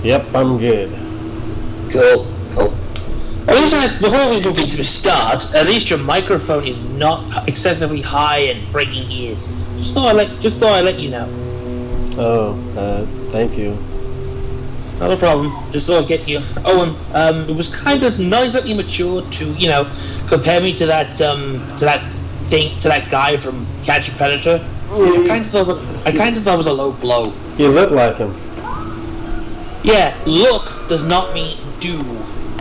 Yep, I'm good. Cool. At least before we move into the start, at least your microphone is not excessively high and breaking ears. Just thought I'd let you know. Oh, thank you. Not a problem. Just thought I'd get you. Oh, and it was kind of noisily mature to, compare me to that guy from Catch a Predator. I kind of thought it was a low blow. You look like him. Yeah, look does not mean do.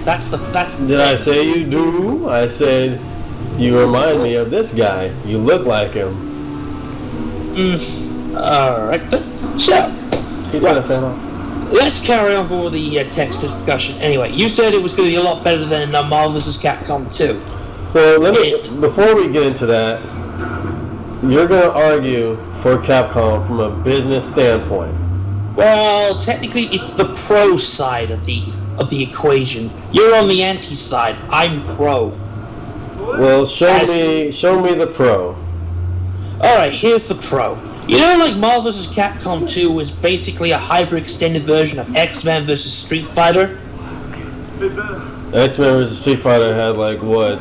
That's the Did I say you do? I said you remind me of this guy. You look like him. Alright then. So, let's carry on for the text discussion. Anyway, you said it was going to be a lot better than Marvel vs. Capcom 2. Well, before we get into that, you're going to argue for Capcom from a business standpoint. Well, technically, it's the pro side of the equation. You're on the anti side. I'm pro. Well, show me the pro. All right, here's the pro. Like Marvel vs. Capcom 2 was basically a hyper extended version of X-Men vs. Street Fighter. X-Men vs. Street Fighter had like what?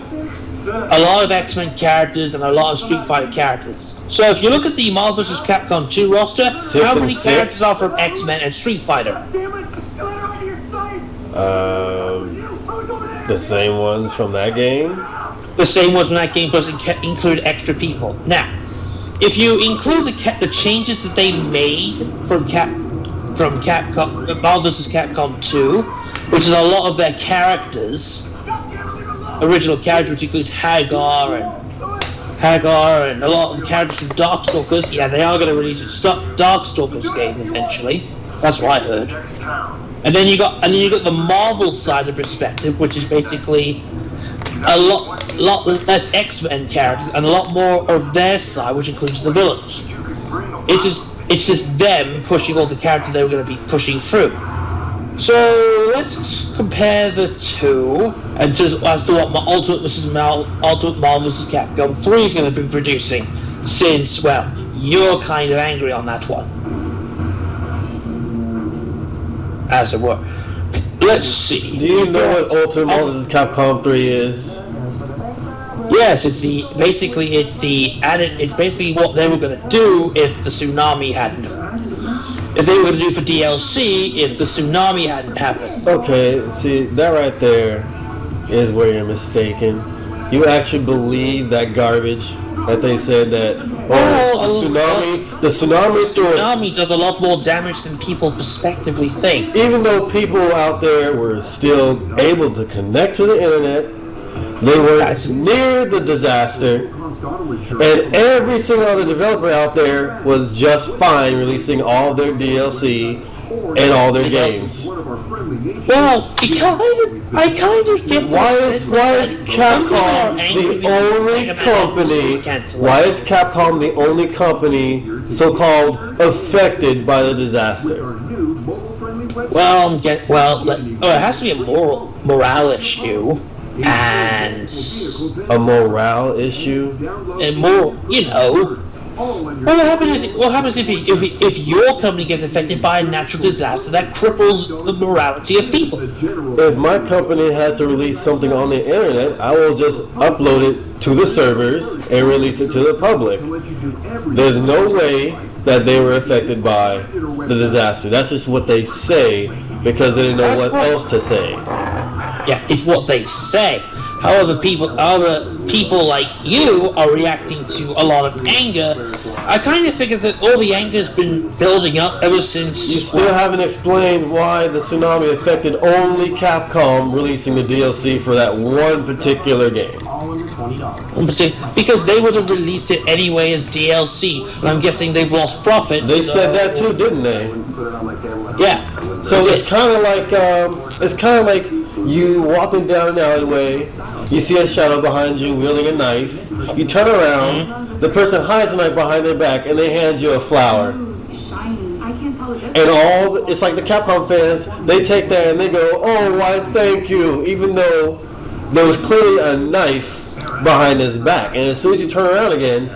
A lot of X-Men characters and a lot of Street Fighter characters. So if you look at the Marvel vs. Capcom 2 roster, how many characters are from X-Men and Street Fighter? The same ones from that game? The same ones from that game, plus include extra people. Now, if you include the changes that they made from Capcom, Marvel vs. Capcom 2, which is a lot of their characters, original characters, which includes Hagar and a lot of the characters from Darkstalkers. Yeah, they are going to release a Darkstalkers game eventually. That's what I heard. And then you got the Marvel side of the perspective, which is basically a lot less X-Men characters and a lot more of their side, which includes the villains. It's just them pushing all the characters they were going to be pushing through. So let's compare the two, and just as to what my Ultimate Marvel vs. Capcom 3 is going to be producing, since, well, you're kind of angry on that one, as it were. Let's see. Do you know what Ultimate Marvel vs. Capcom 3 is? Yes, it's basically what they were going to do if the tsunami hadn't. If they were going to do for DLC, if the tsunami hadn't happened. Okay, see, that right there is where you're mistaken. You actually believe that garbage that they said that the tsunami does a lot more damage than people prospectively think. Even though people out there were still able to connect to the internet, they were near the disaster, and every single other developer out there was just fine releasing all their DLC and all their games. Well, I kind of get why is Capcom the only company? Why is Capcom the only company so-called affected by the disaster? Well, it has to be a morale issue. And a morale issue, and more, what happens if your company gets affected by a natural disaster that cripples the morality of people? If my company has to release something on the internet, I will just upload it to the servers and release it to the public. There's no way that they were affected by the disaster. That's just what they say because they didn't know what else to say. Yeah, it's what they say. However, people like you are reacting to a lot of anger. I kind of figured that all the anger has been building up ever since. You still haven't explained why the tsunami affected only Capcom releasing the DLC for that one particular game. Because they would have released it anyway as DLC, and I'm guessing they've lost profit. They said that too, didn't they? Yeah. So it's kind of like you walking down an alleyway, you see a shadow behind you wielding a knife, you turn around, the person hides the knife behind their back, and they hand you a flower. And it's like the Capcom fans, they take that and they go, oh, why thank you, even though there was clearly a knife behind his back, and as soon as you turn around again,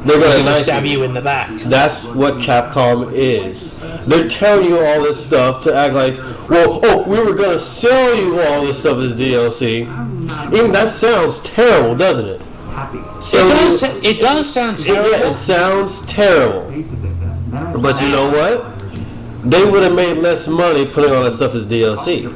they're going to stab you in the back. That's what Capcom is. They're telling you all this stuff to act like, well, we were going to sell you all this stuff as DLC. Even that sounds terrible, doesn't it? It does sound terrible. Yeah, it sounds terrible. But you know what? They would have made less money putting all that stuff as DLC.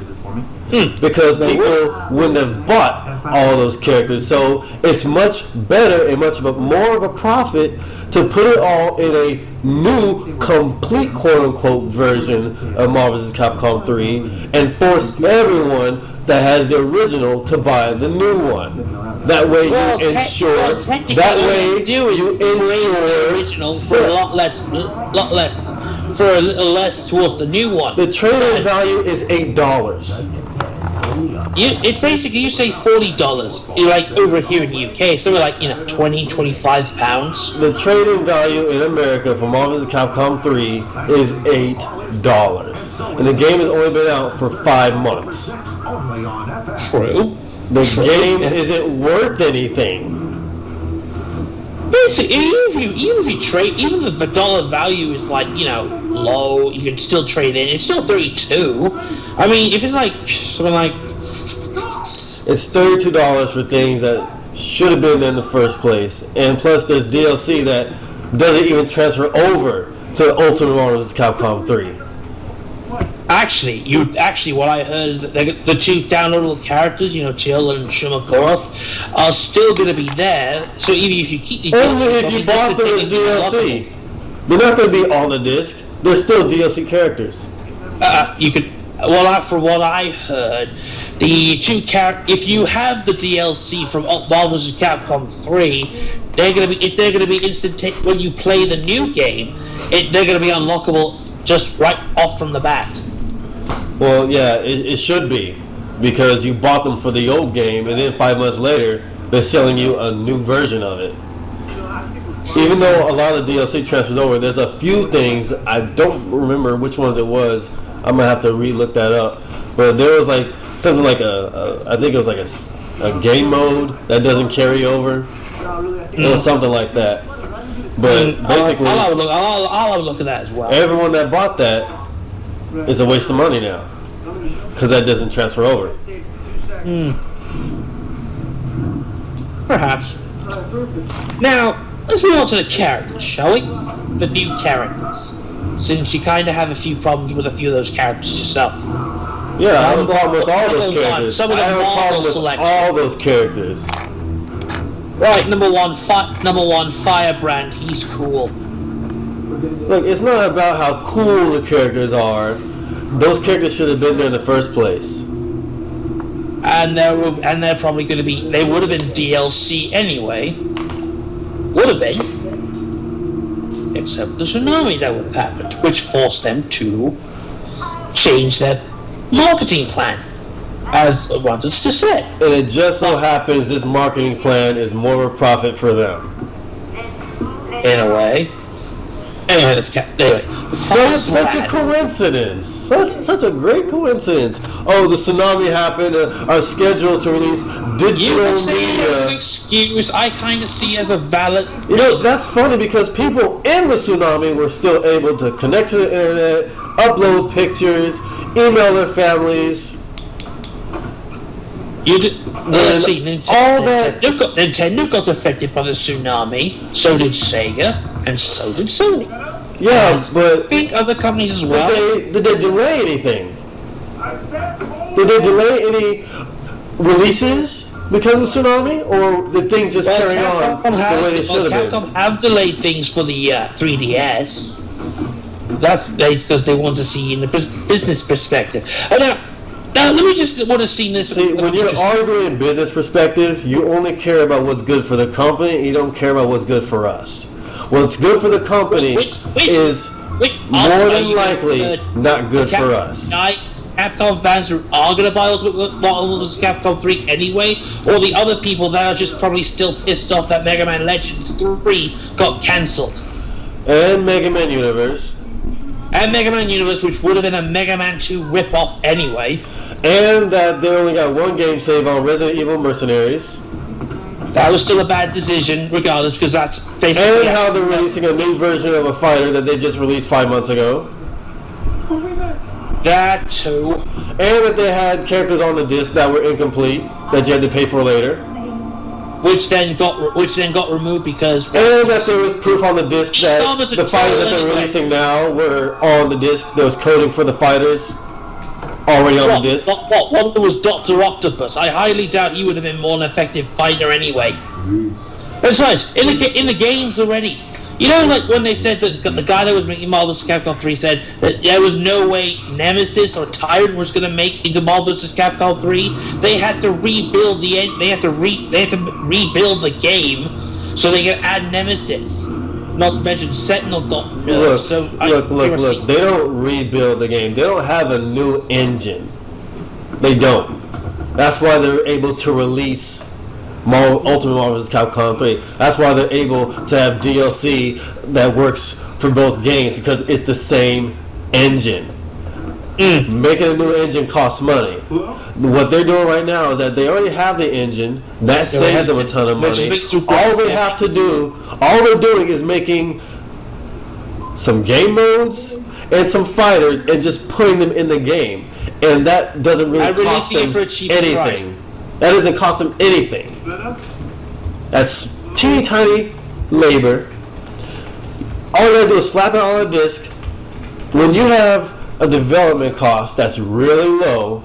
Because people wouldn't have bought all those characters. So it's much better and more of a profit to put it all in a new, complete quote-unquote version of Marvel vs. Capcom 3 and force everyone that has the original to buy the new one. That way you ensure. That way you ensure the original for a lot less, for a little less towards the new one. The trade-in value is $8. It's basically, you say $40, like over here in the UK, so we're like, 20, 25 pounds. The trade-in value in America for Marvel vs. Capcom 3 is $8. And the game has only been out for 5 months. True. The game isn't worth anything. Basically, even if you trade, even if the dollar value is like, low, you can still trade in. It's still 32. I mean, if it's like something like, it's $32 for things that should have been there in the first place, and plus there's DLC that doesn't even transfer over to Ultimate Marvel vs. Capcom 3. Actually, what I heard is that the two downloadable characters, Jill and Shumagorath, are still going to be there. So even if you keep these, only if you bought them as DLC. They're not going to be on the disc. They're still DLC characters. You could. Well, from what I heard, the two if you have the DLC from Marvel vs. Capcom 3, they're going to be instant when you play the new game. They're going to be unlockable just right off from the bat. Well, yeah, it should be, because you bought them for the old game, and then 5 months later, they're selling you a new version of it. Even though a lot of the DLC transfers over, there's a few things, I don't remember which ones it was, I'm going to have to re-look that up, but there was like something like I think it was like a game mode that doesn't carry over, or something like that. But basically, I'll have a look at that as well. Everyone that bought that is a waste of money now, because that doesn't transfer over. Perhaps. Now, let's move on to the characters, shall we? The new characters. Since you kind of have a few problems with a few of those characters yourself. Yeah, I have a problem with all those characters. I have a problem with all those characters. Right, number one, Firebrand. He's cool. Look, it's not about how cool the characters are. Those characters should have been there in the first place. And they're probably going to be. They would have been DLC anyway. Would have been. Except the tsunami that would have happened, which forced them to change their marketing plan, as I wanted to say. And it just so happens this marketing plan is more of a profit for them. In a way. Anyway, such a coincidence. Such a great coincidence. Oh, the tsunami happened. Our schedule to release digital media. As an excuse, I kind of see as a valid. That's funny because people in the tsunami were still able to connect to the internet, upload pictures, email their families. Nintendo got affected by the tsunami. So did Sega, and so did Sony. Yeah, but I think other companies as well. Did they delay anything? Did they delay any releases because of the tsunami, or did things just carry on the way they should have been? Capcom have delayed things for the 3DS. That's because they want to see in the business perspective. Now, let me just want to see this. See, when you're arguing in business perspective, you only care about what's good for the company, and you don't care about what's good for us. What's good for the company is more than likely not good for us. Capcom fans are going to buy Ultimate Marvel vs. Capcom 3 anyway, or the other people that are just probably still pissed off that Mega Man Legends 3 got cancelled. And Mega Man Universe. And Mega Man Universe, which would have been a Mega Man 2 rip-off anyway. And that they only got one game save on Resident Evil Mercenaries. That was still a bad decision, regardless, because that's basically... And how they're releasing a new version of a fighter that they just released 5 months ago. That too. And that they had characters on the disc that were incomplete, that you had to pay for later. Which then got removed because... And that there was proof on the disc that the fighters that they're releasing now were on the disc. There was coding for the fighters already on the disc. What was Dr. Octopus? I highly doubt he would have been more an effective fighter anyway. Besides, in the games already, you know, like when they said that the guy that was making Marvel vs. Capcom 3 said that there was no way Nemesis or Tyrant was going to make into Marvel vs. Capcom 3. They had to rebuild they had to rebuild the game so they could add Nemesis. Not to mention Sentinel got nerfed. Look. They don't rebuild the game. They don't have a new engine. They don't. That's why they're able to release Ultimate Marvel vs. Capcom 3. That's why they're able to have DLC that works for both games, because it's the same engine. Making a new engine costs money. What they're doing right now is that they already have the engine. That saves them a ton of money. All they're doing is making some game modes and some fighters and just putting them in the game. And that doesn't really cost them anything. That doesn't cost them anything. That's teeny tiny labor. All you gotta do is slap it on a disc. When you have a development cost that's really low,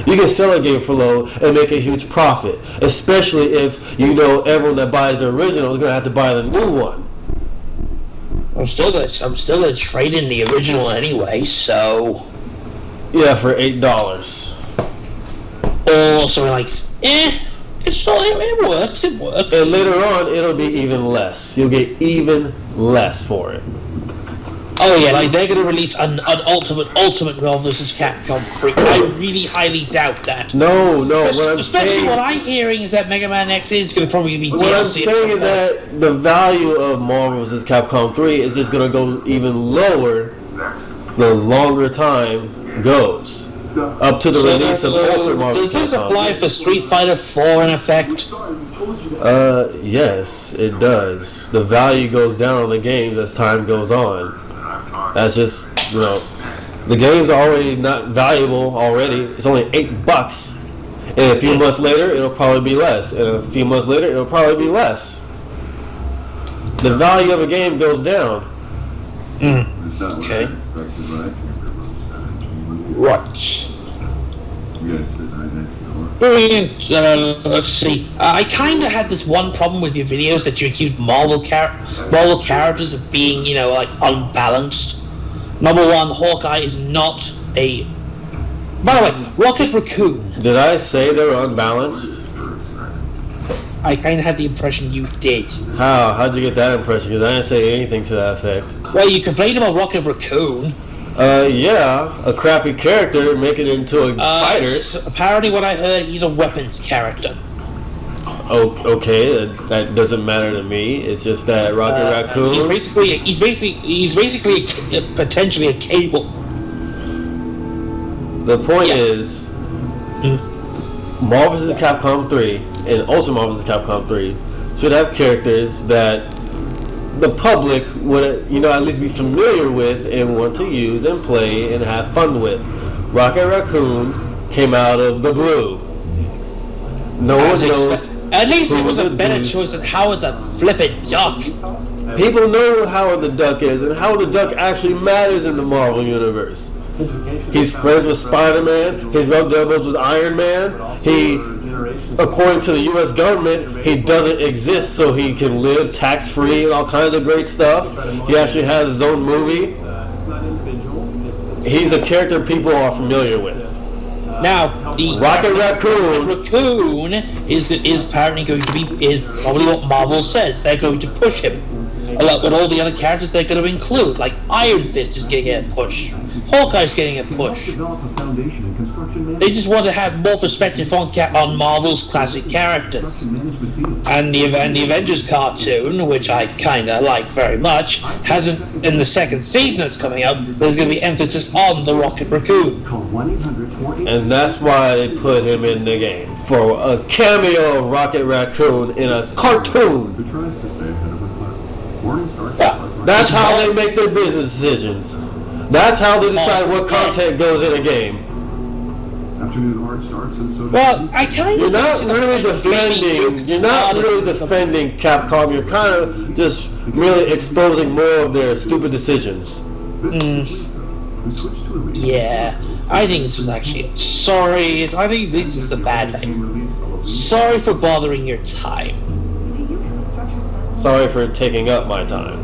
you can sell a game for low and make a huge profit. Especially if you know everyone that buys the original is gonna have to buy the new one. I'm still gonna trade in the original anyway, so... Yeah, for $8. Or something like, it works. And later on, it'll be even less. You'll get even less for it. Oh yeah, like they're gonna release an ultimate Marvel vs. Capcom 3. I really highly doubt that. No. Especially what I'm hearing is that Mega Man X is gonna probably be DLC. What I'm saying is that the value of Marvel vs. Capcom 3 is just gonna go even lower the longer time goes. Up to the release of Ultimate Marvel. Does this apply for Street Fighter 4 in effect? Yes, it does. The value goes down on the games as time goes on. That's just, the game's already not valuable already. It's only $8. And a few months later, it'll probably be less. And a few months later, it'll probably be less. The value of a game goes down. Okay. Right. Let's see. I kind of had this one problem with your videos that you accused Marvel characters of being, like unbalanced. Number one, Hawkeye is not a... By the way, Rocket Raccoon. Did I say they were unbalanced? I kind of had the impression you did. How? How'd you get that impression? Because I didn't say anything to that effect. Well, you complained about Rocket Raccoon. Yeah, a crappy character make it into a fighter. Apparently what I heard, he's a weapons character. Oh, okay, that doesn't matter to me. It's just that Rocket Raccoon... He's basically potentially a cable. The point is, Marvel vs. Capcom 3 and also Marvel vs. Capcom 3 should have characters that the public would, at least be familiar with and want to use and play and have fun with. Rocket Raccoon came out of the blue. No one knows. At least it was a better choice than Howard the Flippin' Duck. People know who Howard the Duck is, and Howard the Duck actually matters in the Marvel Universe. He's friends with Spider-Man. He's rubbed elbows with Iron Man. He, according to the U.S. government, he doesn't exist, so he can live tax-free and all kinds of great stuff. He actually has his own movie. He's a character people are familiar with. Now, the Rocket Raccoon is apparently going to be probably what Marvel says. They're going to push him. with all the other characters they're going to include, like Iron Fist is getting a push, Hawkeye's getting a push. They just want to have more perspective on Marvel's classic characters. And the Avengers cartoon, which I kind of like very much, hasn't, in the second season that's coming up, there's going to be emphasis on the Rocket Raccoon. And that's why they put him in the game, for a cameo of Rocket Raccoon in a cartoon. That's how they make their business decisions. That's how they decide what content goes in a game. Well, I kind of. You're not really defending Capcom. You're kind of just really exposing more of their stupid decisions. Yeah, I think this was actually. Sorry, I think this is a bad thing. Sorry for bothering your time. Sorry for taking up my time.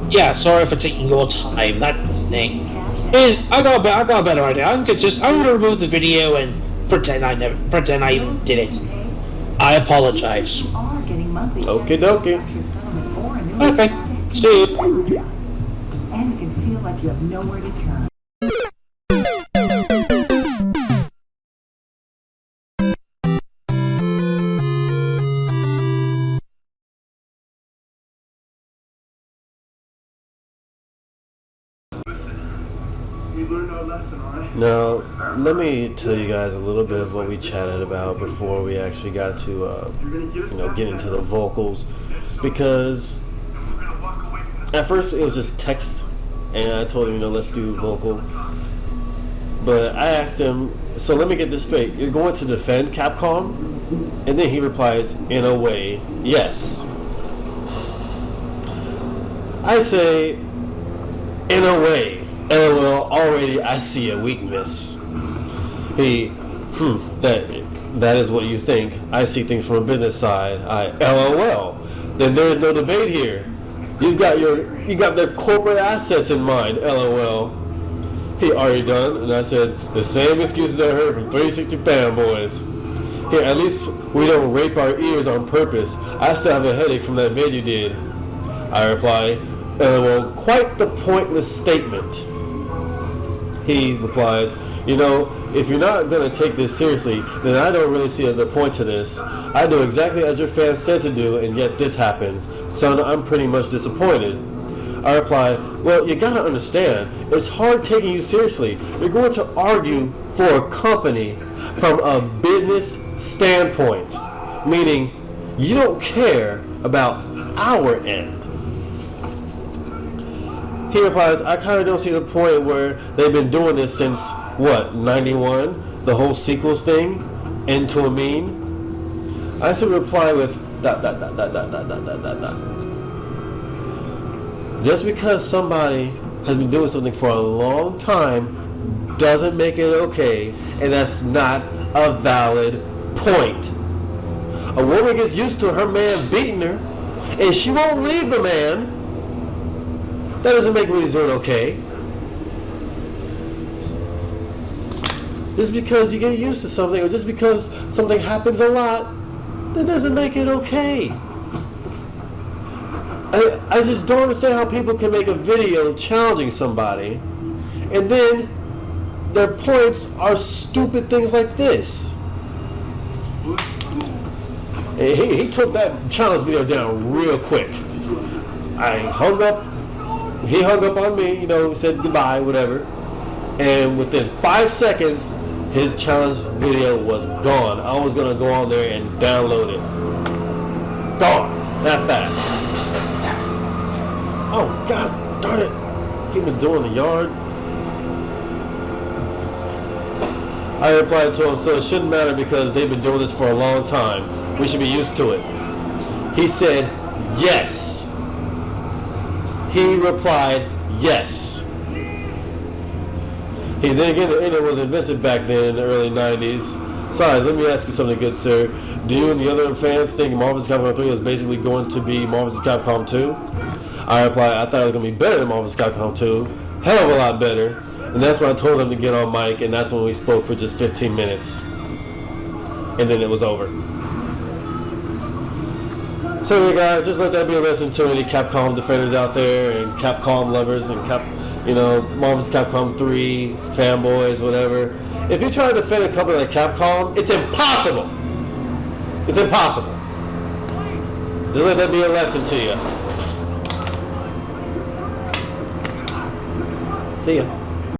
Yeah, sorry for taking your time. That thing. I got a better idea. I'm gonna remove the video and pretend I even did it. I apologize. Okie dokie. Okay. See you. And it can feel like you have nowhere to turn. Now, let me tell you guys a little bit of what we chatted about before we actually got to, get into the vocals, because at first it was just text, and I told him, let's do vocal. But I asked him, so let me get this straight. You're going to defend Capcom? And then he replies, in a way, yes. I say, in a way. LOL, already I see a weakness. That is what you think. I see things from a business side. LOL. Then there is no debate here. You got their corporate assets in mind. LOL. He already done, and I said the same excuses I heard from 360 fanboys. Here, at least we don't rape our ears on purpose. I still have a headache from that vid you did. I reply, LOL, quite the pointless statement. He replies, if you're not going to take this seriously, then I don't really see the point to this. I do exactly as your fans said to do, and yet this happens. Son, I'm pretty much disappointed. I reply, well, you got to understand, it's hard taking you seriously. You're going to argue for a company from a business standpoint, meaning you don't care about our end. He replies, I kind of don't see the point where they've been doing this since, 91? The whole sequels thing? End to a mean? I should reply with ... Just because somebody has been doing something for a long time doesn't make it okay, and that's not a valid point. A woman gets used to her man beating her, and she won't leave the man. That doesn't make what he's doing okay. Just because you get used to something, or just because something happens a lot, that doesn't make it okay. I just don't understand how people can make a video challenging somebody, and then their points are stupid things like this. He took that challenge video down real quick. He hung up on me, said goodbye, whatever. And within 5 seconds, his challenge video was gone. I was going to go on there and download it. Gone. That fast. Oh, God darn it. He been doing the yard. I replied to him, so it shouldn't matter because they've been doing this for a long time. We should be used to it. He said, yes. He replied, yes. Then again, the internet was invented back then in the early 90s. Besides, let me ask you something, good sir. Do you and the other fans think Marvel vs. Capcom 3 is basically going to be Marvel vs. Capcom 2? I replied, I thought it was going to be better than Marvel vs. Capcom 2. Hell of a lot better. And that's when I told him to get on mic, and that's when we spoke for just 15 minutes. And then it was over. So you guys, just let that be a lesson to any Capcom defenders out there and Capcom lovers and Marvel's Capcom 3 fanboys, whatever. If you try to defend a company like Capcom, it's impossible. It's impossible. Just let that be a lesson to you. See ya.